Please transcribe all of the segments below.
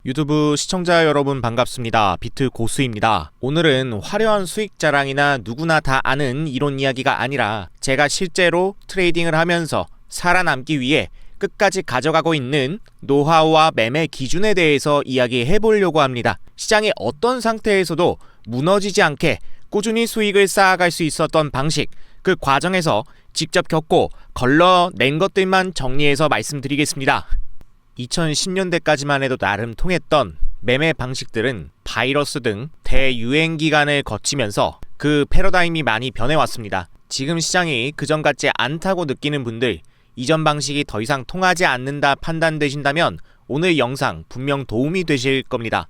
유튜브 시청자 여러분 반갑습니다. 비트 고수입니다. 오늘은 화려한 수익 자랑이나 누구나 다 아는 이론 이야기가 아니라 제가 실제로 트레이딩을 하면서 살아남기 위해 끝까지 가져가고 있는 노하우와 매매 기준에 대해서 이야기해 보려고 합니다. 시장이 어떤 상태에서도 무너지지 않게 꾸준히 수익을 쌓아갈 수 있었던 방식, 그 과정에서 직접 겪고 걸러낸 것들만 정리해서 말씀드리겠습니다. 2010년대까지만 해도 나름 통했던 매매 방식들은 바이러스 등 대유행 기간을 거치면서 그 패러다임이 많이 변해왔습니다. 지금 시장이 그전 같지 않다고 느끼는 분들, 이전 방식이 더 이상 통하지 않는다 판단되신다면 오늘 영상 분명 도움이 되실 겁니다.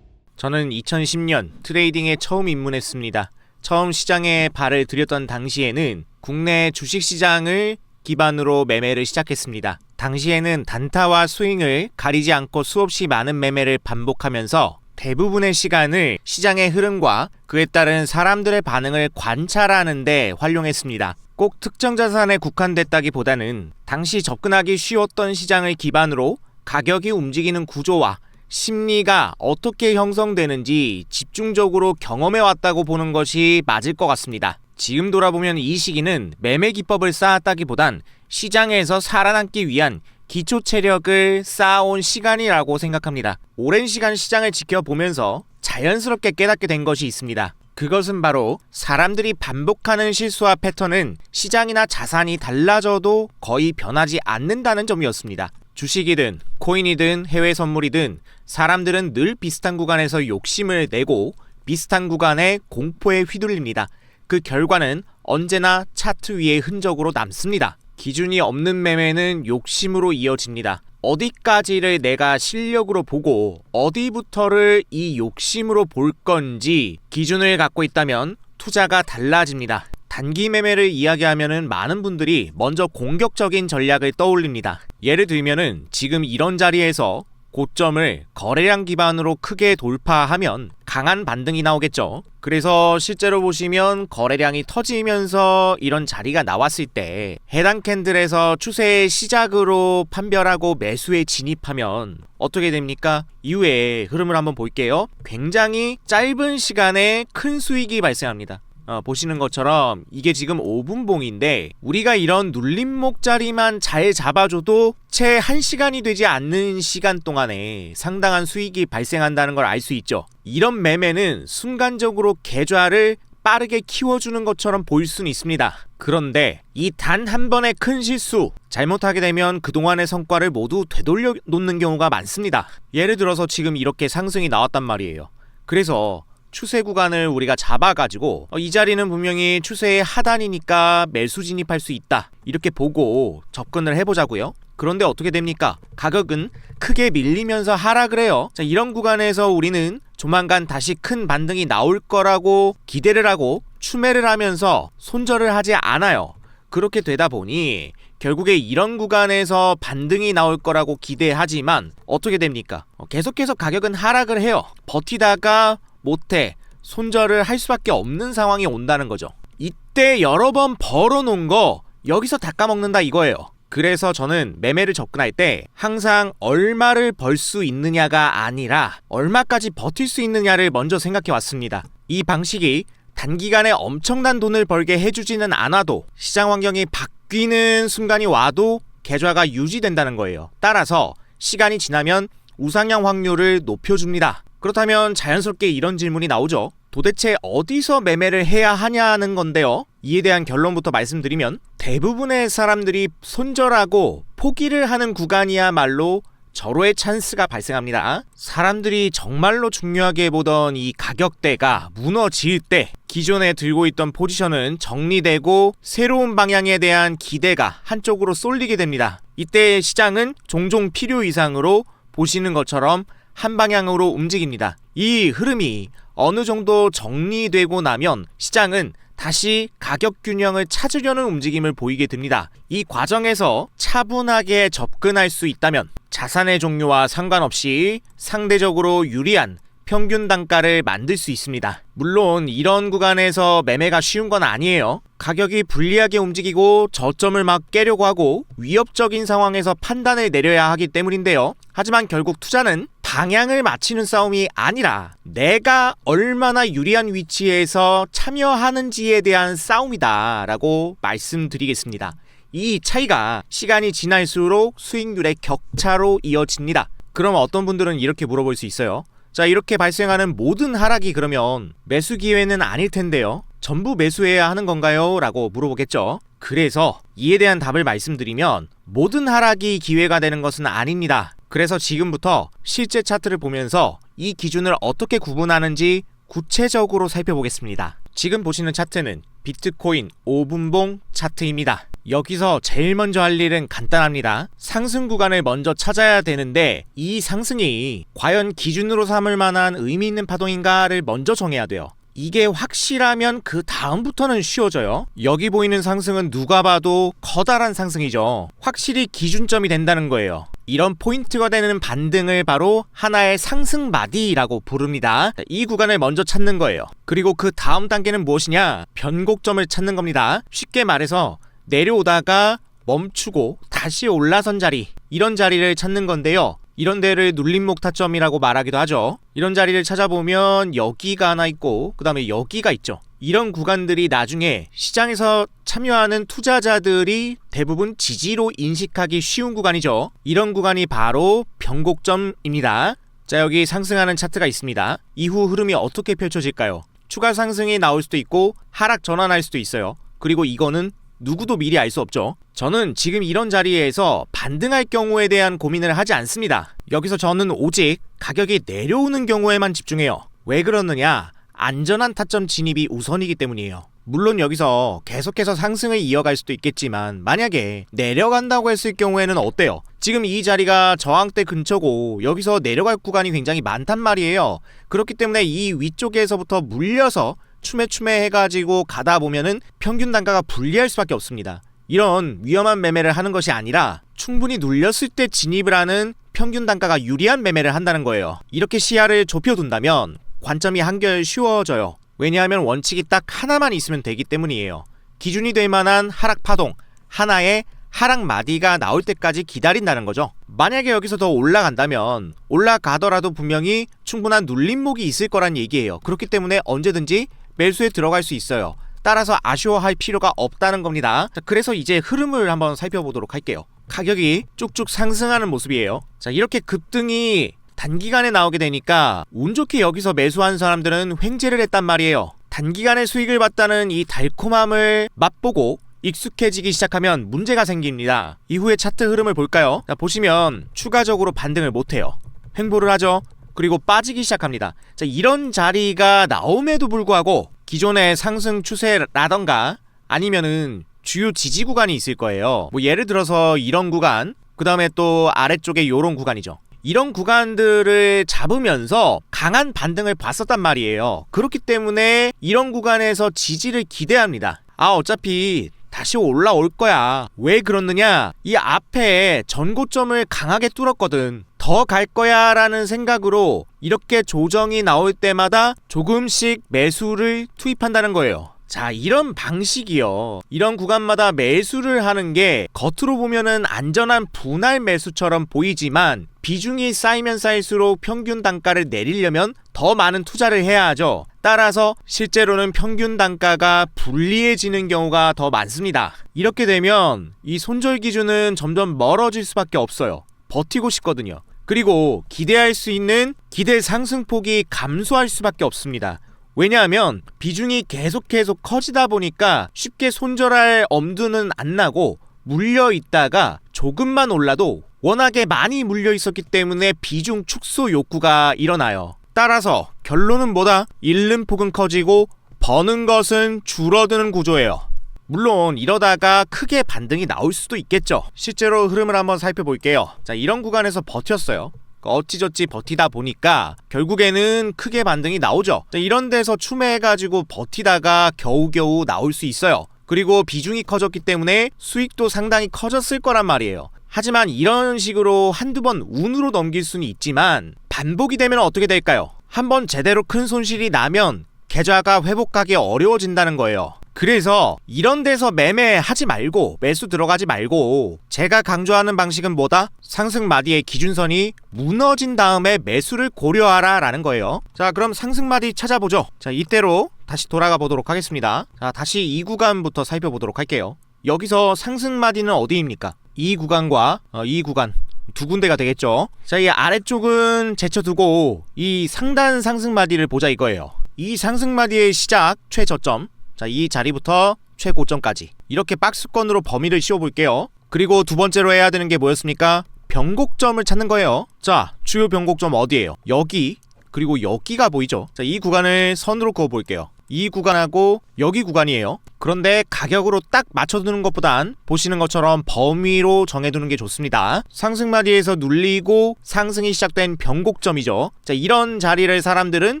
저는 2010년 트레이딩에 처음 입문했습니다. 처음 시장에 발을 들였던 당시에는 국내 주식시장을 기반으로 매매를 시작했습니다. 당시에는 단타와 스윙을 가리지 않고 수없이 많은 매매를 반복하면서 대부분의 시간을 시장의 흐름과 그에 따른 사람들의 반응을 관찰하는 데 활용했습니다. 꼭 특정 자산에 국한됐다기보다는 당시 접근하기 쉬웠던 시장을 기반으로 가격이 움직이는 구조와 심리가 어떻게 형성되는지 집중적으로 경험해 왔다고 보는 것이 맞을 것 같습니다. 지금 돌아보면 이 시기는 매매 기법을 쌓았다기보단 시장에서 살아남기 위한 기초 체력을 쌓아온 시간이라고 생각합니다. 오랜 시간 시장을 지켜보면서 자연스럽게 깨닫게 된 것이 있습니다. 그것은 바로 사람들이 반복하는 실수와 패턴은 시장이나 자산이 달라져도 거의 변하지 않는다는 점이었습니다. 주식이든 코인이든 해외 선물이든 사람들은 늘 비슷한 구간에서 욕심을 내고 비슷한 구간에 공포에 휘둘립니다. 그 결과는 언제나 차트 위의 흔적으로 남습니다. 기준이 없는 매매는 욕심으로 이어집니다. 어디까지를 내가 실력으로 보고 어디부터를 이 욕심으로 볼 건지 기준을 갖고 있다면 투자가 달라집니다. 단기 매매를 이야기하면은 많은 분들이 먼저 공격적인 전략을 떠올립니다. 예를 들면은 지금 이런 자리에서 고점을 거래량 기반으로 크게 돌파하면 강한 반등이 나오겠죠. 그래서 실제로 보시면 거래량이 터지면서 이런 자리가 나왔을 때 해당 캔들에서 추세의 시작으로 판별하고 매수에 진입하면 어떻게 됩니까? 이후에 흐름을 한번 볼게요. 굉장히 짧은 시간에 큰 수익이 발생합니다. 보시는 것처럼 이게 지금 5분봉인데 우리가 이런 눌림목 자리만 잘 잡아줘도 채 1시간이 되지 않는 시간 동안에 상당한 수익이 발생한다는 걸 알 수 있죠. 이런 매매는 순간적으로 계좌를 빠르게 키워주는 것처럼 보일 수는 있습니다. 그런데 이 단 한 번의 큰 실수, 잘못하게 되면 그동안의 성과를 모두 되돌려 놓는 경우가 많습니다. 예를 들어서 지금 이렇게 상승이 나왔단 말이에요. 그래서 추세 구간을 우리가 잡아가지고 이 자리는 분명히 추세의 하단이니까 매수 진입할 수 있다 이렇게 보고 접근을 해보자고요. 그런데 어떻게 됩니까? 가격은 크게 밀리면서 하락을 해요. 자, 이런 구간에서 우리는 조만간 다시 큰 반등이 나올 거라고 기대를 하고 추매를 하면서 손절을 하지 않아요. 그렇게 되다 보니 결국에 이런 구간에서 반등이 나올 거라고 기대하지만 어떻게 됩니까? 계속해서 가격은 하락을 해요. 버티다가 못해 손절을 할 수밖에 없는 상황이 온다는 거죠. 이때 여러 번 벌어놓은 거 여기서 다 까먹는다 이거예요. 그래서 저는 매매를 접근할 때 항상 얼마를 벌 수 있느냐가 아니라 얼마까지 버틸 수 있느냐를 먼저 생각해 왔습니다. 이 방식이 단기간에 엄청난 돈을 벌게 해주지는 않아도 시장 환경이 바뀌는 순간이 와도 계좌가 유지된다는 거예요. 따라서 시간이 지나면 우상향 확률을 높여줍니다. 그렇다면 자연스럽게 이런 질문이 나오죠. 도대체 어디서 매매를 해야 하냐는 건데요. 이에 대한 결론부터 말씀드리면 대부분의 사람들이 손절하고 포기를 하는 구간이야말로 절호의 찬스가 발생합니다. 사람들이 정말로 중요하게 보던 이 가격대가 무너질 때 기존에 들고 있던 포지션은 정리되고 새로운 방향에 대한 기대가 한쪽으로 쏠리게 됩니다. 이때 시장은 종종 필요 이상으로 보시는 것처럼 한 방향으로 움직입니다. 이 흐름이 어느 정도 정리되고 나면 시장은 다시 가격 균형을 찾으려는 움직임을 보이게 됩니다. 이 과정에서 차분하게 접근할 수 있다면 자산의 종류와 상관없이 상대적으로 유리한 평균 단가를 만들 수 있습니다. 물론 이런 구간에서 매매가 쉬운 건 아니에요. 가격이 불리하게 움직이고 저점을 막 깨려고 하고 위협적인 상황에서 판단을 내려야 하기 때문인데요. 하지만 결국 투자는 방향을 맞추는 싸움이 아니라 내가 얼마나 유리한 위치에서 참여하는지에 대한 싸움이다 라고 말씀드리겠습니다. 이 차이가 시간이 지날수록 수익률의 격차로 이어집니다. 그럼 어떤 분들은 이렇게 물어볼 수 있어요. 자, 이렇게 발생하는 모든 하락이 그러면 매수 기회는 아닐 텐데요. 전부 매수해야 하는 건가요? 라고 물어보겠죠. 그래서 이에 대한 답을 말씀드리면 모든 하락이 기회가 되는 것은 아닙니다. 그래서 지금부터 실제 차트를 보면서 이 기준을 어떻게 구분하는지 구체적으로 살펴보겠습니다. 지금 보시는 차트는 비트코인 5분봉 차트입니다. 여기서 제일 먼저 할 일은 간단합니다. 상승 구간을 먼저 찾아야 되는데 이 상승이 과연 기준으로 삼을 만한 의미 있는 파동인가를 먼저 정해야 돼요. 이게 확실하면 그 다음부터는 쉬워져요. 여기 보이는 상승은 누가 봐도 커다란 상승이죠. 확실히 기준점이 된다는 거예요. 이런 포인트가 되는 반등을 바로 하나의 상승 마디라고 부릅니다. 이 구간을 먼저 찾는 거예요. 그리고 그 다음 단계는 무엇이냐? 변곡점을 찾는 겁니다. 쉽게 말해서 내려오다가 멈추고 다시 올라선 자리, 이런 자리를 찾는 건데요. 이런 데를 눌림목 타점이라고 말하기도 하죠. 이런 자리를 찾아보면 여기가 하나 있고 그 다음에 여기가 있죠. 이런 구간들이 나중에 시장에서 참여하는 투자자들이 대부분 지지로 인식하기 쉬운 구간이죠. 이런 구간이 바로 변곡점입니다. 자, 여기 상승하는 차트가 있습니다. 이후 흐름이 어떻게 펼쳐질까요? 추가 상승이 나올 수도 있고 하락 전환할 수도 있어요. 그리고 이거는 누구도 미리 알 수 없죠. 저는 지금 이런 자리에서 반등할 경우에 대한 고민을 하지 않습니다. 여기서 저는 오직 가격이 내려오는 경우에만 집중해요. 왜 그러느냐? 안전한 타점 진입이 우선이기 때문이에요. 물론 여기서 계속해서 상승을 이어갈 수도 있겠지만 만약에 내려간다고 했을 경우에는 어때요? 지금 이 자리가 저항대 근처고 여기서 내려갈 구간이 굉장히 많단 말이에요. 그렇기 때문에 이 위쪽에서부터 물려서 추매추매 해가지고 가다 보면은 평균 단가가 불리할 수밖에 없습니다. 이런 위험한 매매를 하는 것이 아니라 충분히 눌렸을 때 진입을 하는 평균 단가가 유리한 매매를 한다는 거예요. 이렇게 시야를 좁혀둔다면 관점이 한결 쉬워져요. 왜냐하면 원칙이 딱 하나만 있으면 되기 때문이에요. 기준이 될 만한 하락 파동, 하나의 하락 마디가 나올 때까지 기다린다는 거죠. 만약에 여기서 더 올라간다면 올라가더라도 분명히 충분한 눌림목이 있을 거란 얘기예요. 그렇기 때문에 언제든지 매수에 들어갈 수 있어요. 따라서 아쉬워할 필요가 없다는 겁니다. 자, 그래서 이제 흐름을 한번 살펴보도록 할게요. 가격이 쭉쭉 상승하는 모습이에요. 자, 이렇게 급등이 단기간에 나오게 되니까 운 좋게 여기서 매수한 사람들은 횡재를 했단 말이에요. 단기간에 수익을 봤다는 이 달콤함을 맛보고 익숙해지기 시작하면 문제가 생깁니다. 이후에 차트 흐름을 볼까요? 자, 보시면 추가적으로 반등을 못해요. 횡보를 하죠. 그리고 빠지기 시작합니다. 자, 이런 자리가 나옴에도 불구하고 기존의 상승 추세라던가 아니면은 주요 지지 구간이 있을 거예요. 뭐 예를 들어서 이런 구간, 그 다음에 또 아래쪽에 요런 구간이죠. 이런 구간들을 잡으면서 강한 반등을 봤었단 말이에요. 그렇기 때문에 이런 구간에서 지지를 기대합니다. 어차피 다시 올라올 거야. 왜 그러느냐? 이 앞에 전고점을 강하게 뚫었거든. 더 갈 거야 라는 생각으로 이렇게 조정이 나올 때마다 조금씩 매수를 투입한다는 거예요. 자, 이런 방식이요. 이런 구간마다 매수를 하는 게 겉으로 보면은 안전한 분할 매수처럼 보이지만 비중이 쌓이면 쌓일수록 평균 단가를 내리려면 더 많은 투자를 해야 하죠. 따라서 실제로는 평균 단가가 불리해지는 경우가 더 많습니다. 이렇게 되면 이 손절 기준은 점점 멀어질 수밖에 없어요. 버티고 싶거든요. 그리고 기대할 수 있는 기대 상승폭이 감소할 수밖에 없습니다. 왜냐하면 비중이 계속 커지다 보니까 쉽게 손절할 엄두는 안 나고 물려 있다가 조금만 올라도 워낙에 많이 물려 있었기 때문에 비중 축소 욕구가 일어나요. 따라서 결론은 뭐다? 잃는 폭은 커지고 버는 것은 줄어드는 구조예요. 물론 이러다가 크게 반등이 나올 수도 있겠죠. 실제로 흐름을 한번 살펴볼게요. 자, 이런 구간에서 버텼어요. 어찌저찌 버티다 보니까 결국에는 크게 반등이 나오죠. 자, 이런 데서 추매해가지고 버티다가 겨우겨우 나올 수 있어요. 그리고 비중이 커졌기 때문에 수익도 상당히 커졌을 거란 말이에요. 하지만 이런 식으로 한두 번 운으로 넘길 수는 있지만 반복이 되면 어떻게 될까요? 한번 제대로 큰 손실이 나면 계좌가 회복하기 어려워진다는 거예요. 그래서 이런 데서 매매하지 말고, 매수 들어가지 말고, 제가 강조하는 방식은 뭐다? 상승 마디의 기준선이 무너진 다음에 매수를 고려하라 라는 거예요. 자, 그럼 상승 마디 찾아보죠. 자, 이때로 다시 돌아가 보도록 하겠습니다. 자, 다시 이 구간부터 살펴보도록 할게요. 여기서 상승 마디는 어디입니까? 이 구간과 이 구간 두 군데가 되겠죠. 자, 이 아래쪽은 제쳐두고 이 상단 상승 마디를 보자 이거예요. 이 상승 마디의 시작 최저점, 자, 이 자리부터 최고점까지 이렇게 박스권으로 범위를 씌워볼게요. 그리고 두 번째로 해야 되는 게 뭐였습니까? 변곡점을 찾는 거예요. 자, 주요 변곡점 어디예요? 여기, 그리고 여기가 보이죠? 자, 이 구간을 선으로 그어볼게요. 이 구간하고 여기 구간이에요. 그런데 가격으로 딱 맞춰두는 것보단 보시는 것처럼 범위로 정해두는 게 좋습니다. 상승 마디에서 눌리고 상승이 시작된 변곡점이죠. 자, 이런 자리를 사람들은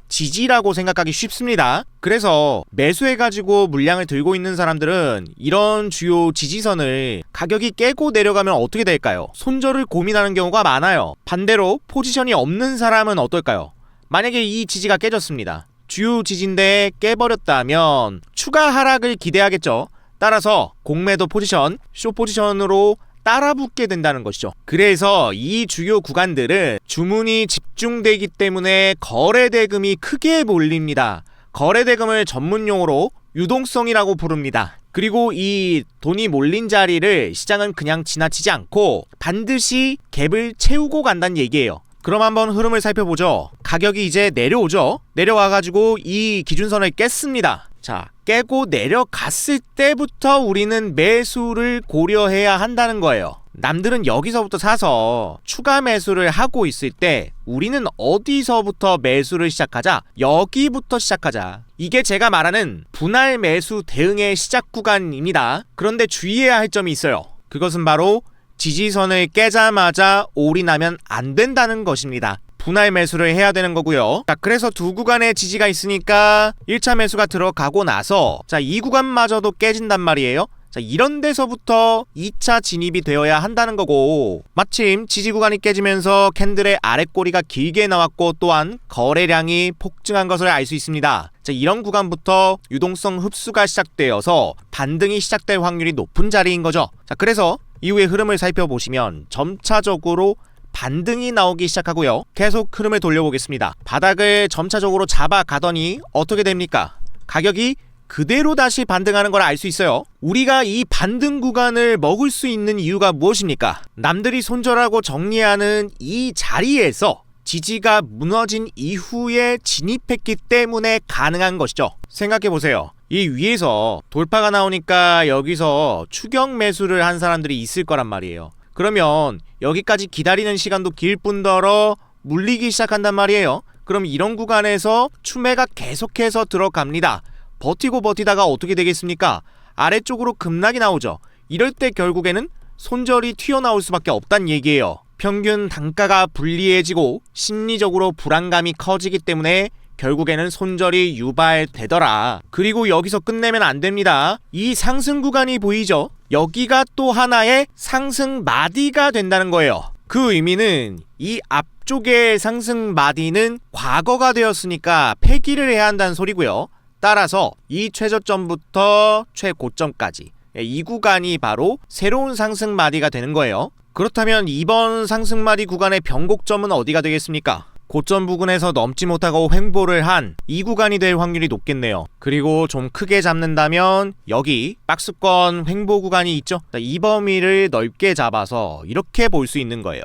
지지라고 생각하기 쉽습니다. 그래서 매수해가지고 물량을 들고 있는 사람들은 이런 주요 지지선을 가격이 깨고 내려가면 어떻게 될까요? 손절을 고민하는 경우가 많아요. 반대로 포지션이 없는 사람은 어떨까요? 만약에 이 지지가 깨졌습니다. 주요 지지인데 깨버렸다면 추가 하락을 기대하겠죠. 따라서 공매도 포지션, 숏 포지션으로 따라붙게 된다는 것이죠. 그래서 이 주요 구간들은 주문이 집중되기 때문에 거래대금이 크게 몰립니다. 거래대금을 전문용어로 유동성이라고 부릅니다. 그리고 이 돈이 몰린 자리를 시장은 그냥 지나치지 않고 반드시 갭을 채우고 간다는 얘기예요. 그럼 한번 흐름을 살펴보죠. 가격이 이제 내려오죠. 내려와가지고 이 기준선을 깼습니다. 자, 깨고 내려갔을 때부터 우리는 매수를 고려해야 한다는 거예요. 남들은 여기서부터 사서 추가 매수를 하고 있을 때 우리는 어디서부터 매수를 시작하자? 여기부터 시작하자. 이게 제가 말하는 분할 매수 대응의 시작 구간입니다. 그런데 주의해야 할 점이 있어요. 그것은 바로 지지선을 깨자마자 올인하면 안 된다는 것입니다. 분할 매수를 해야 되는 거고요. 자, 그래서 두 구간의 지지가 있으니까 1차 매수가 들어가고 나서 자, 이 구간마저도 깨진단 말이에요. 자, 이런 데서부터 2차 진입이 되어야 한다는 거고, 마침 지지 구간이 깨지면서 캔들의 아랫꼬리가 길게 나왔고 또한 거래량이 폭증한 것을 알 수 있습니다. 자, 이런 구간부터 유동성 흡수가 시작되어서 반등이 시작될 확률이 높은 자리인 거죠. 자, 그래서 이후의 흐름을 살펴보시면 점차적으로 반등이 나오기 시작하고요. 계속 흐름을 돌려보겠습니다. 바닥을 점차적으로 잡아가더니 어떻게 됩니까? 가격이 그대로 다시 반등하는 걸 알 수 있어요. 우리가 이 반등 구간을 먹을 수 있는 이유가 무엇입니까? 남들이 손절하고 정리하는 이 자리에서 지지가 무너진 이후에 진입했기 때문에 가능한 것이죠. 생각해보세요. 이 위에서 돌파가 나오니까 여기서 추격 매수를 한 사람들이 있을 거란 말이에요. 그러면 여기까지 기다리는 시간도 길 뿐더러 물리기 시작한단 말이에요. 그럼 이런 구간에서 추매가 계속해서 들어갑니다. 버티고 버티다가 어떻게 되겠습니까? 아래쪽으로 급락이 나오죠. 이럴 때 결국에는 손절이 튀어나올 수밖에 없단 얘기예요. 평균 단가가 불리해지고 심리적으로 불안감이 커지기 때문에 결국에는 손절이 유발되더라. 그리고 여기서 끝내면 안 됩니다. 이 상승 구간이 보이죠? 여기가 또 하나의 상승 마디가 된다는 거예요. 그 의미는 이 앞쪽의 상승 마디는 과거가 되었으니까 폐기를 해야 한다는 소리고요. 따라서 이 최저점부터 최고점까지 이 구간이 바로 새로운 상승 마디가 되는 거예요. 그렇다면 이번 상승 마디 구간의 변곡점은 어디가 되겠습니까? 고점 부근에서 넘지 못하고 횡보를 한 이 구간이 될 확률이 높겠네요. 그리고 좀 크게 잡는다면 여기 박스권 횡보 구간이 있죠. 이 범위를 넓게 잡아서 이렇게 볼 수 있는 거예요.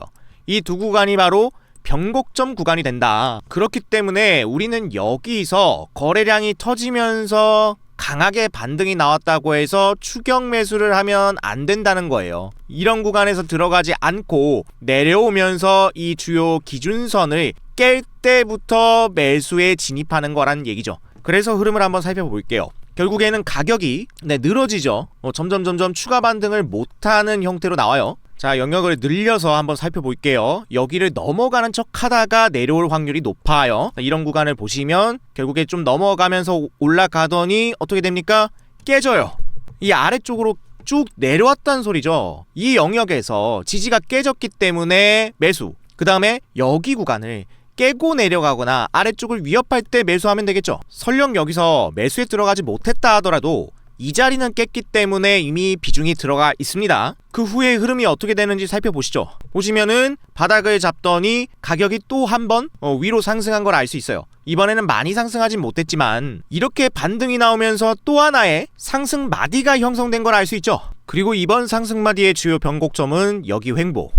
이 두 구간이 바로 변곡점 구간이 된다. 그렇기 때문에 우리는 여기서 거래량이 터지면서 강하게 반등이 나왔다고 해서 추격 매수를 하면 안 된다는 거예요. 이런 구간에서 들어가지 않고 내려오면서 이 주요 기준선을 깰 때부터 매수에 진입하는 거란 얘기죠. 그래서 흐름을 한번 살펴볼게요. 결국에는 가격이 늘어지죠. 점점 추가 반등을 못하는 형태로 나와요. 자, 영역을 늘려서 한번 살펴볼게요. 여기를 넘어가는 척 하다가 내려올 확률이 높아요. 이런 구간을 보시면 결국에 좀 넘어가면서 올라가더니 어떻게 됩니까? 깨져요. 이 아래쪽으로 쭉 내려왔다는 소리죠. 이 영역에서 지지가 깨졌기 때문에 매수. 그 다음에 여기 구간을 깨고 내려가거나 아래쪽을 위협할 때 매수하면 되겠죠. 설령 여기서 매수에 들어가지 못했다 하더라도 이 자리는 깼기 때문에 이미 비중이 들어가 있습니다. 그 후에 흐름이 어떻게 되는지 살펴보시죠. 보시면은 바닥을 잡더니 가격이 또 한 번 위로 상승한 걸 알 수 있어요. 이번에는 많이 상승하진 못했지만 이렇게 반등이 나오면서 또 하나의 상승 마디가 형성된 걸 알 수 있죠. 그리고 이번 상승 마디의 주요 변곡점은 여기 횡보,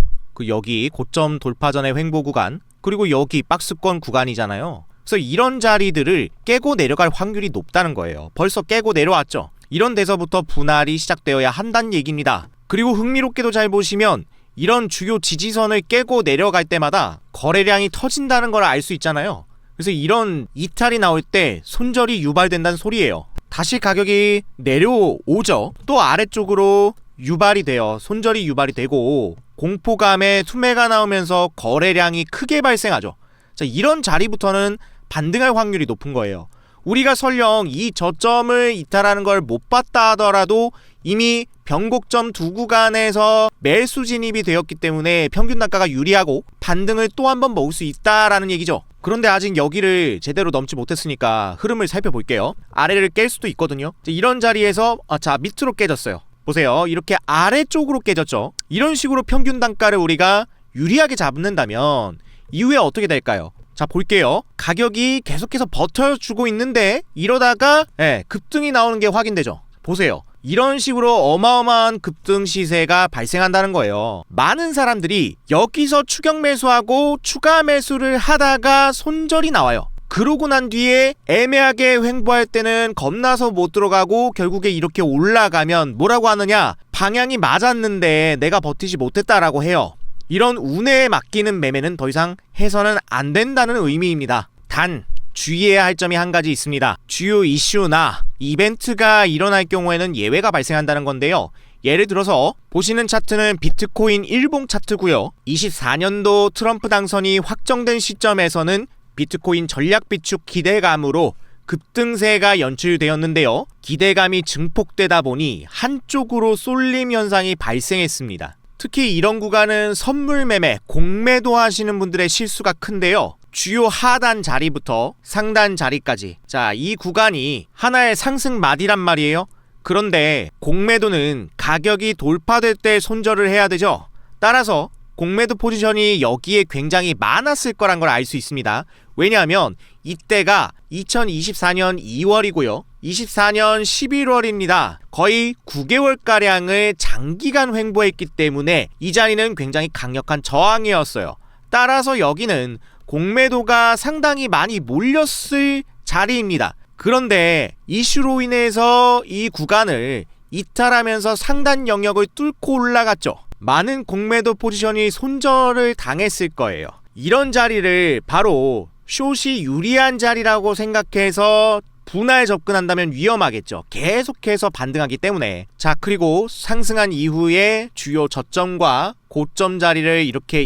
여기 고점 돌파 전의 횡보 구간, 그리고 여기 박스권 구간이잖아요. 그래서 이런 자리들을 깨고 내려갈 확률이 높다는 거예요. 벌써 깨고 내려왔죠. 이런 데서부터 분할이 시작되어야 한다는 얘기입니다. 그리고 흥미롭게도 잘 보시면 이런 주요 지지선을 깨고 내려갈 때마다 거래량이 터진다는 걸 알 수 있잖아요. 그래서 이런 이탈이 나올 때 손절이 유발된다는 소리예요. 다시 가격이 내려오죠. 또 아래쪽으로 유발이 돼요. 손절이 유발이 되고 공포감에 투매가 나오면서 거래량이 크게 발생하죠. 자, 이런 자리부터는 반등할 확률이 높은 거예요. 우리가 설령 이 저점을 이탈하는 걸 못 봤다 하더라도 이미 변곡점 두 구간에서 매수 진입이 되었기 때문에 평균 단가가 유리하고 반등을 또 한 번 먹을 수 있다라는 얘기죠. 그런데 아직 여기를 제대로 넘지 못했으니까 흐름을 살펴볼게요. 아래를 깰 수도 있거든요. 이런 자리에서 자, 밑으로 깨졌어요. 보세요. 이렇게 아래쪽으로 깨졌죠. 이런 식으로 평균 단가를 우리가 유리하게 잡는다면 이후에 어떻게 될까요? 자, 볼게요. 가격이 계속해서 버텨주고 있는데 이러다가 급등이 나오는 게 확인되죠. 보세요. 이런 식으로 어마어마한 급등 시세가 발생한다는 거예요. 많은 사람들이 여기서 추격 매수하고 추가 매수를 하다가 손절이 나와요. 그러고 난 뒤에 애매하게 횡보할 때는 겁나서 못 들어가고 결국에 이렇게 올라가면 뭐라고 하느냐, 방향이 맞았는데 내가 버티지 못했다라고 해요. 이런 운에 맡기는 매매는 더 이상 해서는 안 된다는 의미입니다. 단 주의해야 할 점이 한 가지 있습니다. 주요 이슈나 이벤트가 일어날 경우에는 예외가 발생한다는 건데요. 예를 들어서 보시는 차트는 비트코인 일봉 차트고요. 24년도 트럼프 당선이 확정된 시점에서는 비트코인 전략 비축 기대감으로 급등세가 연출되었는데요. 기대감이 증폭되다 보니 한쪽으로 쏠림 현상이 발생했습니다. 특히 이런 구간은 선물 매매, 공매도 하시는 분들의 실수가 큰데요. 주요 하단 자리부터 상단 자리까지, 자, 이 구간이 하나의 상승 마디란 말이에요. 그런데 공매도는 가격이 돌파될 때 손절을 해야 되죠. 따라서 공매도 포지션이 여기에 굉장히 많았을 거란 걸 알 수 있습니다. 왜냐하면 이때가 2024년 2월이고요. 24년 11월입니다. 거의 9개월가량을 장기간 횡보했기 때문에 이 자리는 굉장히 강력한 저항이었어요. 따라서 여기는 공매도가 상당히 많이 몰렸을 자리입니다. 그런데 이슈로 인해서 이 구간을 이탈하면서 상단 영역을 뚫고 올라갔죠. 많은 공매도 포지션이 손절을 당했을 거예요. 이런 자리를 바로 숏이 유리한 자리라고 생각해서 분할 접근한다면 위험하겠죠. 계속해서 반등하기 때문에. 자, 그리고 상승한 이후에 주요 저점과 고점 자리를 이렇게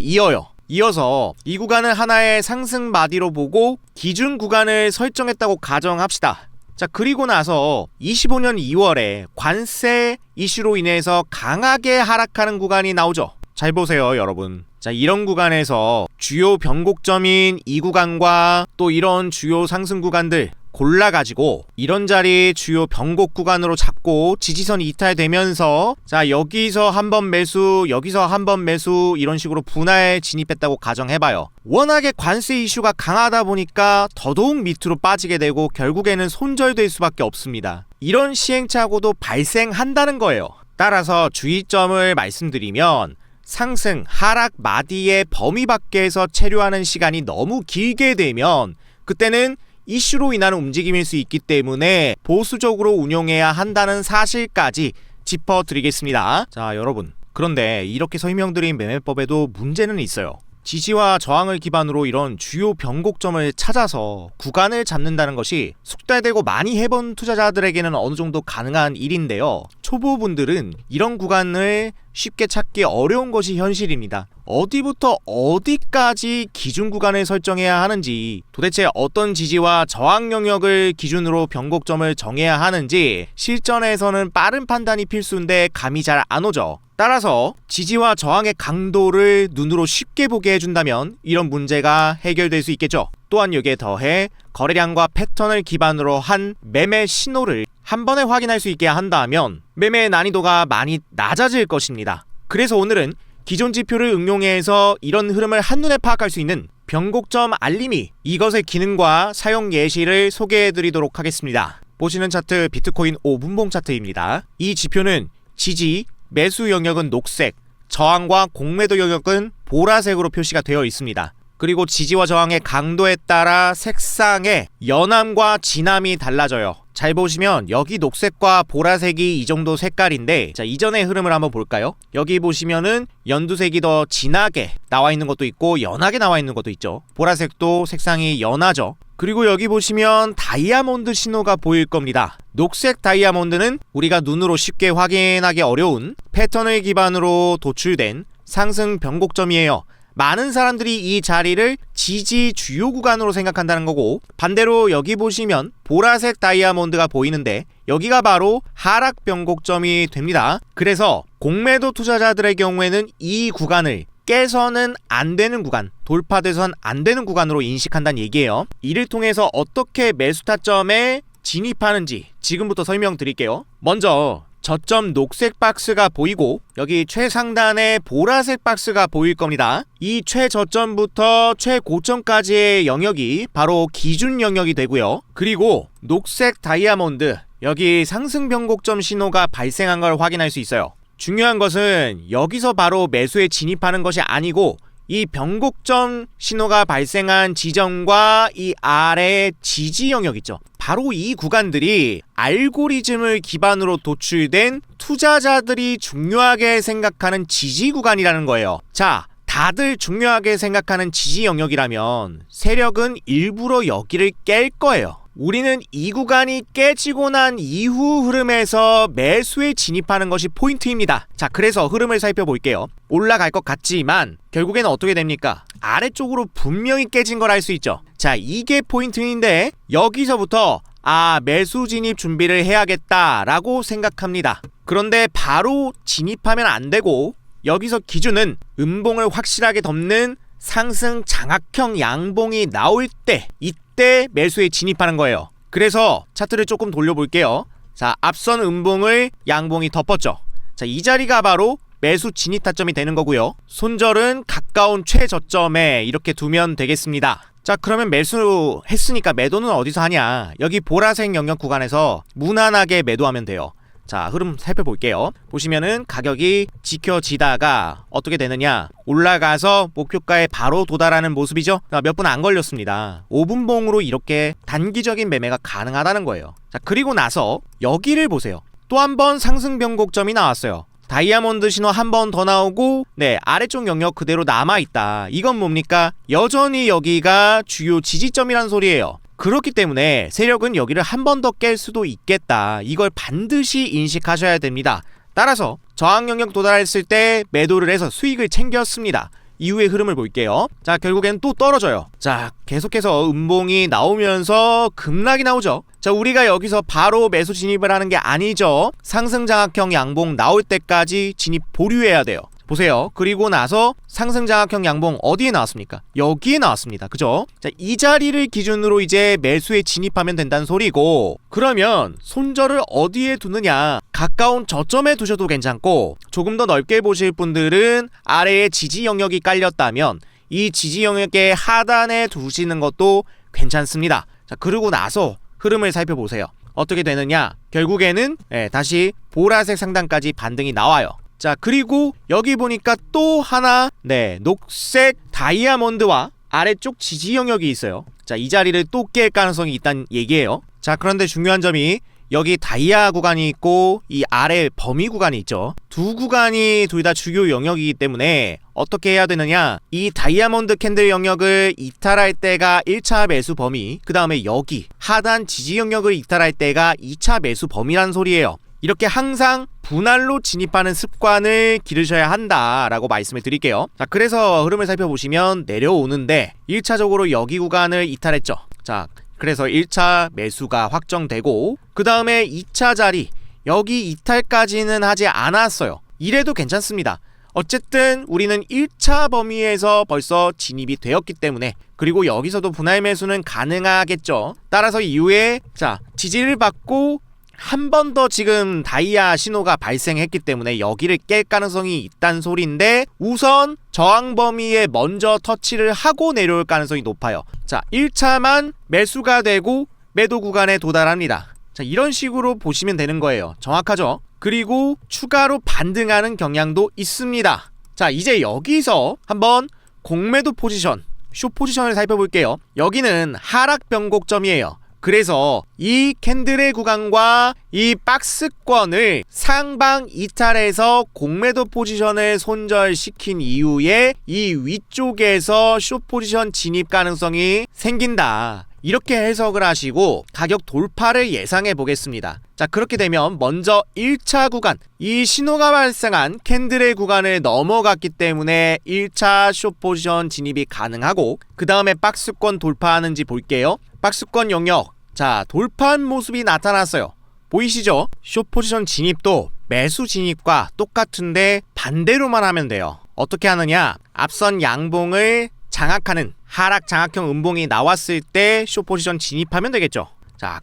이어서 이 구간을 하나의 상승 마디로 보고 기준 구간을 설정했다고 가정합시다. 자, 그리고 나서 25년 2월에 관세 이슈로 인해서 강하게 하락하는 구간이 나오죠. 잘 보세요, 여러분. 자, 이런 구간에서 주요 변곡점인 이 구간과 또 이런 주요 상승 구간들 골라가지고 이런 자리 주요 변곡 구간으로 잡고 지지선이 이탈되면서 자, 여기서 한번 매수, 여기서 한번 매수, 이런 식으로 분할 진입했다고 가정해봐요. 워낙에 관세 이슈가 강하다 보니까 더더욱 밑으로 빠지게 되고 결국에는 손절될 수밖에 없습니다. 이런 시행착오도 발생한다는 거예요. 따라서 주의점을 말씀드리면 상승, 하락 마디의 범위 밖에서 체류하는 시간이 너무 길게 되면 그때는 이슈로 인한 움직임일 수 있기 때문에 보수적으로 운용해야 한다는 사실까지 짚어드리겠습니다. 자, 여러분, 그런데 이렇게 설명드린 매매법에도 문제는 있어요. 지지와 저항을 기반으로 이런 주요 변곡점을 찾아서 구간을 잡는다는 것이 숙달되고 많이 해본 투자자들에게는 어느 정도 가능한 일인데요. 초보분들은 이런 구간을 쉽게 찾기 어려운 것이 현실입니다. 어디부터 어디까지 기준 구간을 설정해야 하는지, 도대체 어떤 지지와 저항 영역을 기준으로 변곡점을 정해야 하는지 실전에서는 빠른 판단이 필수인데 감이 잘 안 오죠. 따라서 지지와 저항의 강도를 눈으로 쉽게 보게 해준다면 이런 문제가 해결될 수 있겠죠. 또한 여기에 더해 거래량과 패턴을 기반으로 한 매매 신호를 한 번에 확인할 수 있게 한다면 매매의 난이도가 많이 낮아질 것입니다. 그래서 오늘은 기존 지표를 응용해서 이런 흐름을 한눈에 파악할 수 있는 변곡점 알림이, 이것의 기능과 사용 예시를 소개해드리도록 하겠습니다. 보시는 차트 비트코인 5분봉 차트입니다. 이 지표는 지지, 매수 영역은 녹색, 저항과 공매도 영역은 보라색으로 표시가 되어 있습니다. 그리고 지지와 저항의 강도에 따라 색상의 연함과 진함이 달라져요. 잘 보시면 여기 녹색과 보라색이 이 정도 색깔인데, 자, 이전의 흐름을 한번 볼까요? 여기 보시면은 연두색이 더 진하게 나와 있는 것도 있고 연하게 나와 있는 것도 있죠. 보라색도 색상이 연하죠. 그리고 여기 보시면 다이아몬드 신호가 보일 겁니다. 녹색 다이아몬드는 우리가 눈으로 쉽게 확인하기 어려운 패턴을 기반으로 도출된 상승 변곡점이에요. 많은 사람들이 이 자리를 지지 주요 구간으로 생각한다는 거고, 반대로 여기 보시면 보라색 다이아몬드가 보이는데 여기가 바로 하락 변곡점이 됩니다. 그래서 공매도 투자자들의 경우에는 이 구간을 깨서는 안 되는 구간, 돌파돼선 안 되는 구간으로 인식한다는 얘기예요. 이를 통해서 어떻게 매수 타점에 진입하는지 지금부터 설명드릴게요. 먼저 저점 녹색 박스가 보이고 여기 최상단에 보라색 박스가 보일 겁니다. 이 최저점부터 최고점까지의 영역이 바로 기준 영역이 되고요. 그리고 녹색 다이아몬드, 여기 상승 변곡점 신호가 발생한 걸 확인할 수 있어요. 중요한 것은 여기서 바로 매수에 진입하는 것이 아니고 이 변곡점 신호가 발생한 지점과 이 아래의 지지 영역 있죠. 바로 이 구간들이 알고리즘을 기반으로 도출된 투자자들이 중요하게 생각하는 지지 구간이라는 거예요. 자, 다들 중요하게 생각하는 지지 영역이라면 세력은 일부러 여기를 깰 거예요. 우리는 이 구간이 깨지고 난 이후 흐름에서 매수에 진입하는 것이 포인트입니다. 자, 그래서 흐름을 살펴볼게요. 올라갈 것 같지만 결국에는 어떻게 됩니까? 아래쪽으로 분명히 깨진 걸 알 수 있죠. 자, 이게 포인트인데 여기서부터 매수 진입 준비를 해야겠다라고 생각합니다. 그런데 바로 진입하면 안 되고 여기서 기준은 음봉을 확실하게 덮는 상승 장악형 양봉이 나올 때, 이때 매수에 진입하는 거예요. 그래서 차트를 조금 돌려볼게요. 자, 앞선 음봉을 양봉이 덮었죠. 자, 이 자리가 바로 매수 진입 타점이 되는 거고요. 손절은 가까운 최저점에 이렇게 두면 되겠습니다. 자, 그러면 매수했으니까 매도는 어디서 하냐? 여기 보라색 영역 구간에서 무난하게 매도하면 돼요. 자, 흐름 살펴볼게요. 보시면은 가격이 지켜지다가 어떻게 되느냐, 올라가서 목표가에 바로 도달하는 모습이죠. 몇 분 안 걸렸습니다. 5분봉으로 이렇게 단기적인 매매가 가능하다는 거예요. 자, 그리고 나서 여기를 보세요. 또 한 번 상승 변곡점이 나왔어요. 다이아몬드 신호 한 번 더 나오고, 아래쪽 영역 그대로 남아있다. 이건 뭡니까? 여전히 여기가 주요 지지점이란 소리예요. 그렇기 때문에 세력은 여기를 한 번 더 깰 수도 있겠다. 이걸 반드시 인식하셔야 됩니다. 따라서 저항 영역 도달했을 때 매도를 해서 수익을 챙겼습니다. 이후의 흐름을 볼게요. 자, 결국엔 또 떨어져요. 자, 계속해서 음봉이 나오면서 급락이 나오죠. 자, 우리가 여기서 바로 매수 진입을 하는 게 아니죠. 상승 장악형 양봉 나올 때까지 진입 보류해야 돼요. 보세요. 그리고 나서 상승 장악형 양봉 어디에 나왔습니까? 여기에 나왔습니다. 그죠? 자, 이 자리를 기준으로 이제 매수에 진입하면 된다는 소리고, 그러면 손절을 어디에 두느냐? 가까운 저점에 두셔도 괜찮고, 조금 더 넓게 보실 분들은 아래에 지지 영역이 깔렸다면 이 지지 영역의 하단에 두시는 것도 괜찮습니다. 자, 그러고 나서 흐름을 살펴보세요. 어떻게 되느냐? 결국에는 다시 보라색 상단까지 반등이 나와요. 자, 그리고 여기 보니까 또 하나 녹색 다이아몬드와 아래쪽 지지 영역이 있어요. 자, 이 자리를 또 깰 가능성이 있다는 얘기예요. 자, 그런데 중요한 점이 여기 다이아 구간이 있고 이 아래 범위 구간이 있죠. 두 구간이 둘 다 주요 영역이기 때문에 어떻게 해야 되느냐, 이 다이아몬드 캔들 영역을 이탈할 때가 1차 매수 범위, 그 다음에 여기 하단 지지 영역을 이탈할 때가 2차 매수 범위란 소리예요. 이렇게 항상 분할로 진입하는 습관을 기르셔야 한다라고 말씀을 드릴게요. 자, 그래서 흐름을 살펴보시면 내려오는데 1차적으로 여기 구간을 이탈했죠. 자, 그래서 1차 매수가 확정되고, 그 다음에 2차 자리 여기 이탈까지는 하지 않았어요. 이래도 괜찮습니다. 어쨌든 우리는 1차 범위에서 벌써 진입이 되었기 때문에, 그리고 여기서도 분할 매수는 가능하겠죠. 따라서 이후에 지지를 받고 한 번 더 지금 다이아 신호가 발생했기 때문에 여기를 깰 가능성이 있다는 소리인데, 우선 저항 범위에 먼저 터치를 하고 내려올 가능성이 높아요. 1차만 매수가 되고 매도 구간에 도달합니다. 이런 식으로 보시면 되는 거예요. 정확하죠? 그리고 추가로 반등하는 경향도 있습니다. 이제 여기서 한번 공매도 포지션, 숏 포지션을 살펴볼게요. 여기는 하락 변곡점이에요. 그래서 이 캔들의 구간과 이 박스권을 상방 이탈해서 공매도 포지션을 손절시킨 이후에 이 위쪽에서 숏 포지션 진입 가능성이 생긴다, 이렇게 해석을 하시고 가격 돌파를 예상해 보겠습니다. 그렇게 되면 먼저 1차 구간, 이 신호가 발생한 캔들의 구간을 넘어갔기 때문에 1차 숏 포지션 진입이 가능하고, 그 다음에 박스권 돌파하는지 볼게요. 박스권 영역, 돌파한 모습이 나타났어요. 보이시죠? 숏 포지션 진입도 매수 진입과 똑같은데 반대로만 하면 돼요. 어떻게 하느냐? 앞선 양봉을 장악하는 하락 장악형 음봉이 나왔을 때 숏 포지션 진입하면 되겠죠.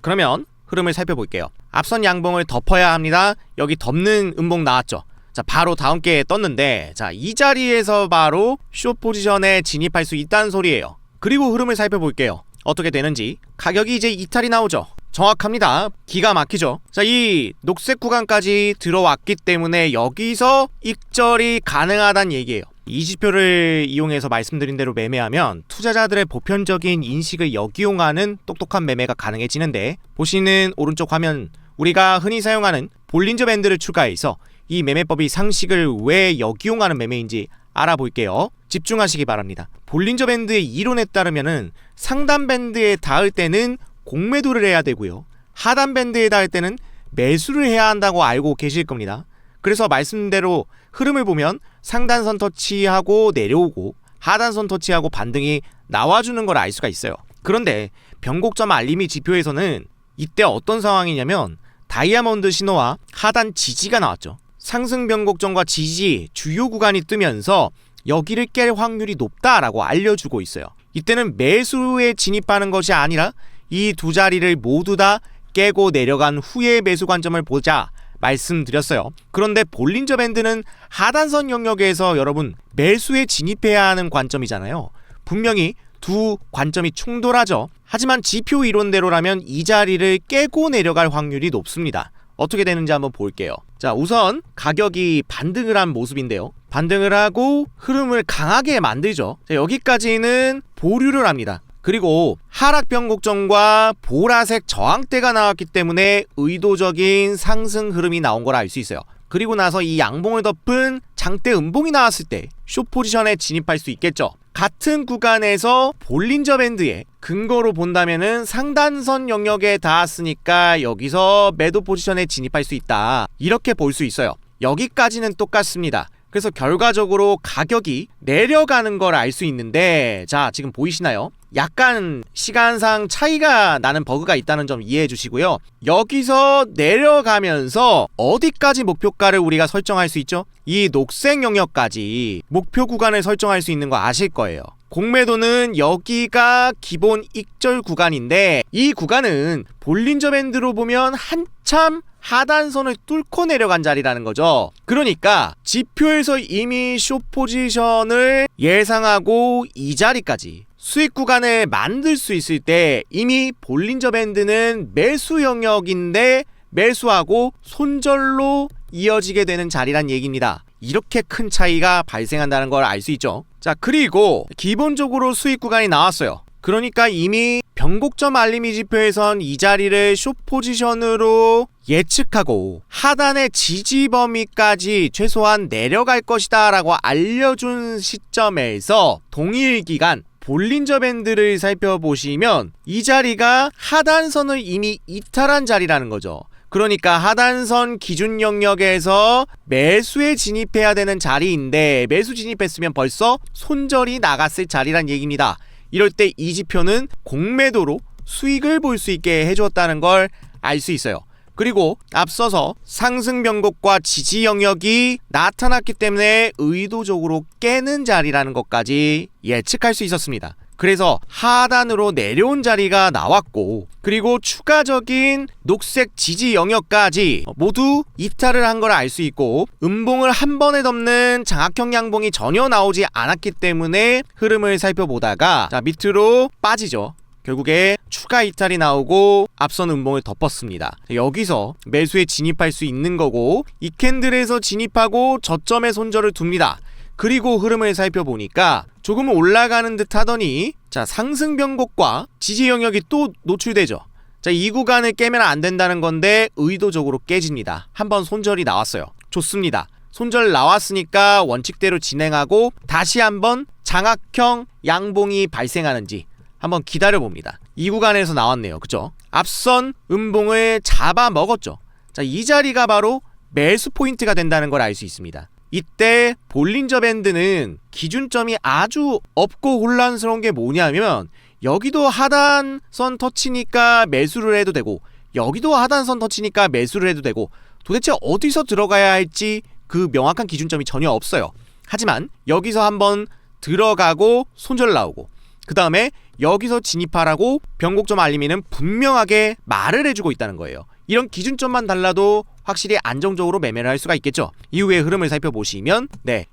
그러면 흐름을 살펴볼게요. 앞선 양봉을 덮어야 합니다. 여기 덮는 음봉 나왔죠. 바로 다음 기회에 떴는데, 이 자리에서 바로 숏 포지션에 진입할 수 있다는 소리예요. 그리고 흐름을 살펴볼게요. 어떻게 되는지. 가격이 이제 이탈이 나오죠. 정확합니다. 기가 막히죠. 이 녹색 구간까지 들어왔기 때문에 여기서 익절이 가능하다는 얘기예요. 이 지표를 이용해서 말씀드린 대로 매매하면 투자자들의 보편적인 인식을 역이용하는 똑똑한 매매가 가능해지는데, 보시는 오른쪽 화면, 우리가 흔히 사용하는 볼린저 밴드를 추가해서 이 매매법이 상식을 왜 역이용하는 매매인지 알아볼게요. 집중하시기 바랍니다. 볼린저 밴드의 이론에 따르면은 상단 밴드에 닿을 때는 공매도를 해야 되고요, 하단 밴드에 닿을 때는 매수를 해야 한다고 알고 계실 겁니다. 그래서 말씀대로 흐름을 보면 상단선 터치하고 내려오고 하단선 터치하고 반등이 나와주는 걸 알 수가 있어요. 그런데 변곡점 알림이 지표에서는 이때 어떤 상황이냐면 다이아몬드 신호와 하단 지지가 나왔죠. 상승 변곡점과 지지 주요 구간이 뜨면서 여기를 깰 확률이 높다라고 알려주고 있어요. 이때는 매수에 진입하는 것이 아니라 이 두 자리를 모두 다 깨고 내려간 후의 매수 관점을 보자 말씀드렸어요. 그런데 볼린저 밴드는 하단선 영역에서 여러분 매수에 진입해야 하는 관점이잖아요. 분명히 두 관점이 충돌하죠. 하지만 지표 이론대로라면 이 자리를 깨고 내려갈 확률이 높습니다. 어떻게 되는지 한번 볼게요. 우선 가격이 반등을 한 모습인데요. 반등을 하고 흐름을 강하게 만들죠. 여기까지는 보류를 합니다. 그리고 하락 변곡점과 보라색 저항대가 나왔기 때문에 의도적인 상승 흐름이 나온 걸 알 수 있어요. 그리고 나서 이 양봉을 덮은 장대 음봉이 나왔을 때 숏 포지션에 진입할 수 있겠죠. 같은 구간에서 볼린저 밴드의 근거로 본다면은 상단선 영역에 닿았으니까 여기서 매도 포지션에 진입할 수 있다, 이렇게 볼 수 있어요. 여기까지는 똑같습니다. 그래서 결과적으로 가격이 내려가는 걸 알 수 있는데, 지금 보이시나요? 약간 시간상 차이가 나는 버그가 있다는 점 이해해 주시고요. 여기서 내려가면서 어디까지 목표가를 우리가 설정할 수 있죠? 이 녹색 영역까지 목표 구간을 설정할 수 있는 거 아실 거예요. 공매도는 여기가 기본 익절 구간인데, 이 구간은 볼린저 밴드로 보면 한참 하단선을 뚫고 내려간 자리라는 거죠. 그러니까 지표에서 이미 숏 포지션을 예상하고 이 자리까지 수익 구간을 만들 수 있을 때 이미 볼린저 밴드는 매수 영역인데 매수하고 손절로 이어지게 되는 자리란 얘기입니다. 이렇게 큰 차이가 발생한다는 걸 알 수 있죠. 그리고 기본적으로 수익 구간이 나왔어요. 그러니까 이미 변곡점 알림이 지표에선 이 자리를 숏 포지션으로 예측하고 하단의 지지 범위까지 최소한 내려갈 것이다 라고 알려준 시점에서 동일 기간 볼린저 밴드를 살펴보시면 이 자리가 하단선을 이미 이탈한 자리라는 거죠. 그러니까 하단선 기준 영역에서 매수에 진입해야 되는 자리인데 매수 진입했으면 벌써 손절이 나갔을 자리란 얘기입니다. 이럴 때 이 지표는 공매도로 수익을 볼 수 있게 해줬다는 걸 알 수 있어요. 그리고 앞서서 상승 변곡과 지지 영역이 나타났기 때문에 의도적으로 깨는 자리라는 것까지 예측할 수 있었습니다. 그래서 하단으로 내려온 자리가 나왔고, 그리고 추가적인 녹색 지지 영역까지 모두 이탈을 한 걸 알 수 있고, 음봉을 한 번에 덮는 장악형 양봉이 전혀 나오지 않았기 때문에 흐름을 살펴보다가 자 밑으로 빠지죠. 결국에 추가 이탈이 나오고 앞선 음봉을 덮었습니다. 여기서 매수에 진입할 수 있는 거고, 이 캔들에서 진입하고 저점에 손절을 둡니다. 그리고 흐름을 살펴보니까 조금 올라가는 듯 하더니 자 상승 변곡과 지지 영역이 또 노출되죠. 자, 이 구간을 깨면 안 된다는 건데 의도적으로 깨집니다. 한번 손절이 나왔어요. 좋습니다. 손절 나왔으니까 원칙대로 진행하고 다시 한번 장악형 양봉이 발생하는지 한번 기다려 봅니다. 이 구간에서 나왔네요. 그죠? 앞선 음봉을 잡아 먹었죠. 자, 이 자리가 바로 매수 포인트가 된다는 걸 알 수 있습니다. 이때 볼린저 밴드는 기준점이 아주 없고 혼란스러운 게 뭐냐면, 여기도 하단선 터치니까 매수를 해도 되고 여기도 하단선 터치니까 매수를 해도 되고, 도대체 어디서 들어가야 할지 그 명확한 기준점이 전혀 없어요. 하지만 여기서 한번 들어가고 손절 나오고, 그 다음에 여기서 진입하라고 변곡점 알림이는 분명하게 말을 해주고 있다는 거예요. 이런 기준점만 달라도 확실히 안정적으로 매매를 할 수가 있겠죠. 이후의 흐름을 살펴보시면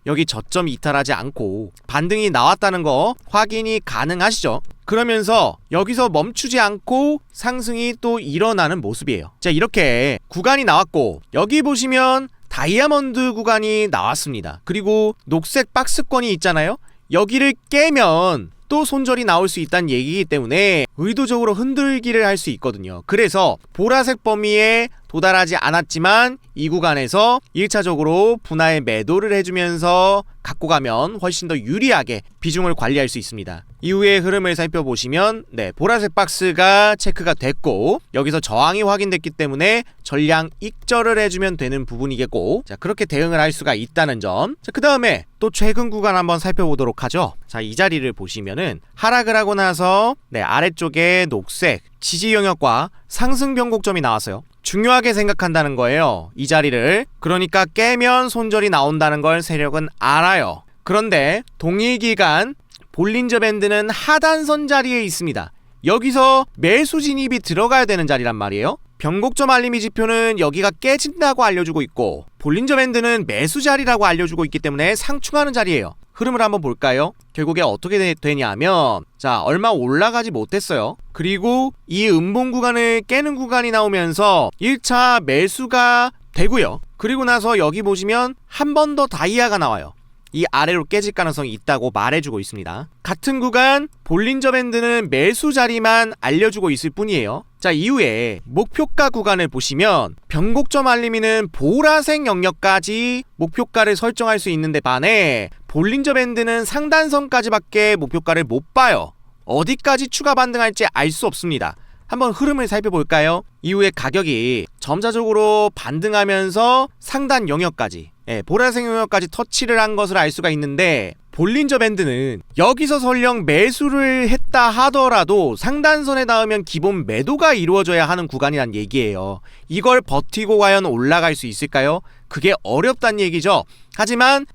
여기 저점 이탈하지 않고 반등이 나왔다는 거 확인이 가능하시죠. 그러면서 여기서 멈추지 않고 상승이 또 일어나는 모습이에요. 자, 이렇게 구간이 나왔고, 여기 보시면 다이아몬드 구간이 나왔습니다. 그리고 녹색 박스권이 있잖아요. 여기를 깨면 또 손절이 나올 수 있다는 얘기이기 때문에 의도적으로 흔들기를 할 수 있거든요. 그래서 보라색 범위에 도달하지 않았지만 이 구간에서 1차적으로 분할 매도를 해주면서 갖고 가면 훨씬 더 유리하게 비중을 관리할 수 있습니다. 이후의 흐름을 살펴보시면 보라색 박스가 체크가 됐고, 여기서 저항이 확인됐기 때문에 전량 익절을 해주면 되는 부분이겠고, 자, 그렇게 대응을 할 수가 있다는 점. 자, 그 다음에 또 최근 구간 한번 살펴보도록 하죠. 자, 이 자리를 보시면은 하락을 하고 나서 아래쪽에 녹색 지지 영역과 상승 변곡점이 나왔어요. 중요하게 생각한다는 거예요, 이 자리를. 그러니까 깨면 손절이 나온다는 걸 세력은 알아요. 그런데 동일 기간 볼린저 밴드는 하단선 자리에 있습니다. 여기서 매수 진입이 들어가야 되는 자리란 말이에요. 변곡점 알림이 지표는 여기가 깨진다고 알려주고 있고, 볼린저 밴드는 매수 자리라고 알려주고 있기 때문에 상충하는 자리예요. 흐름을 한번 볼까요? 결국에 어떻게 되냐면, 자, 얼마 올라가지 못했어요. 그리고 이 음봉 구간을 깨는 구간이 나오면서 1차 매수가 되고요. 그리고 나서 여기 보시면 한 번 더 다이아가 나와요. 이 아래로 깨질 가능성이 있다고 말해주고 있습니다. 같은 구간 볼린저 밴드는 매수 자리만 알려주고 있을 뿐이에요. 자, 이후에 목표가 구간을 보시면 변곡점 알림이는 보라색 영역까지 목표가를 설정할 수 있는데 반해 볼린저 밴드는 상단선까지밖에 목표가를 못 봐요. 어디까지 추가 반등할지 알 수 없습니다. 한번 흐름을 살펴볼까요? 이후에 가격이 점차적으로 반등하면서 상단 영역까지, 보라색 영역까지 터치를 한 것을 알 수가 있는데, 볼린저 밴드는 여기서 설령 매수를 했다 하더라도 상단선에 닿으면 기본 매도가 이루어져야 하는 구간이란 얘기예요. 이걸 버티고 과연 올라갈 수 있을까요? 그게 어렵다는 얘기죠. 하지만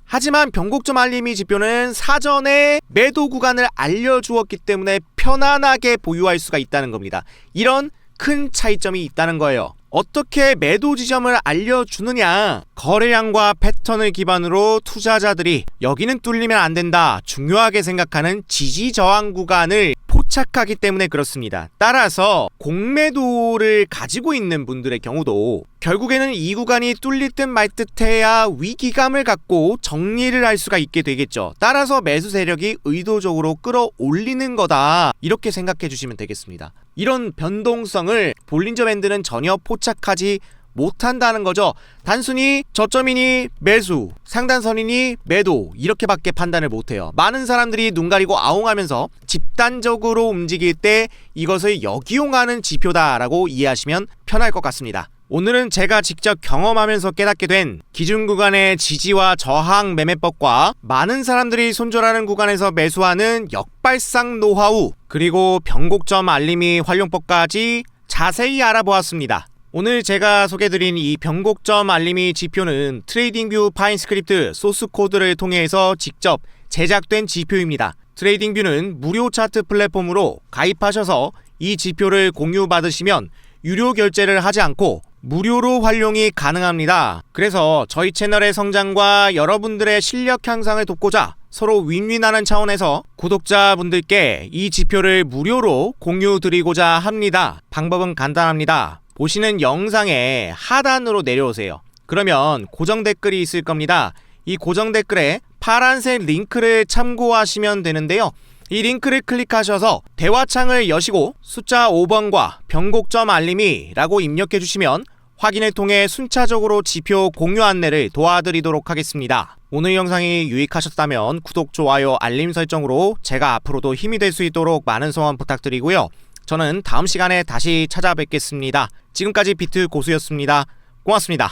변곡점 알림이 지표는 사전에 매도 구간을 알려주었기 때문에 편안하게 보유할 수가 있다는 겁니다. 이런 큰 차이점이 있다는 거예요. 어떻게 매도 지점을 알려주느냐, 거래량과 패턴을 기반으로 투자자들이 여기는 뚫리면 안 된다 중요하게 생각하는 지지 저항 구간을 포착하기 때문에 그렇습니다. 따라서 공매도를 가지고 있는 분들의 경우도 결국에는 이 구간이 뚫릴 듯 말 듯 해야 위기감을 갖고 정리를 할 수가 있게 되겠죠. 따라서 매수 세력이 의도적으로 끌어올리는 거다, 이렇게 생각해 주시면 되겠습니다. 이런 변동성을 볼린저 밴드는 전혀 포착하지 못한다는 거죠. 단순히 저점이니 매수, 상단선이니 매도, 이렇게밖에 판단을 못해요. 많은 사람들이 눈 가리고 아웅하면서 집단적으로 움직일 때 이것을 역이용하는 지표다라고 이해하시면 편할 것 같습니다. 오늘은 제가 직접 경험하면서 깨닫게 된 기준 구간의 지지와 저항 매매법과 많은 사람들이 손절하는 구간에서 매수하는 역발상 노하우, 그리고 변곡점 알림이 활용법까지 자세히 알아보았습니다. 오늘 제가 소개드린 이 변곡점 알림이 지표는 트레이딩뷰 파인스크립트 소스 코드를 통해서 직접 제작된 지표입니다. 트레이딩뷰는 무료 차트 플랫폼으로 가입하셔서 이 지표를 공유받으시면 유료 결제를 하지 않고 무료로 활용이 가능합니다. 그래서 저희 채널의 성장과 여러분들의 실력 향상을 돕고자 서로 윈윈하는 차원에서 구독자분들께 이 지표를 무료로 공유 드리고자 합니다. 방법은 간단합니다. 보시는 영상의 하단으로 내려오세요. 그러면 고정 댓글이 있을 겁니다. 이 고정 댓글에 파란색 링크를 참고하시면 되는데요. 이 링크를 클릭하셔서 대화창을 여시고 숫자 5번과 변곡점 알림이 라고 입력해 주시면 확인을 통해 순차적으로 지표 공유 안내를 도와드리도록 하겠습니다. 오늘 영상이 유익하셨다면 구독, 좋아요, 알림 설정으로 제가 앞으로도 힘이 될 수 있도록 많은 소원 부탁드리고요. 저는 다음 시간에 다시 찾아뵙겠습니다. 지금까지 비트 고수였습니다. 고맙습니다.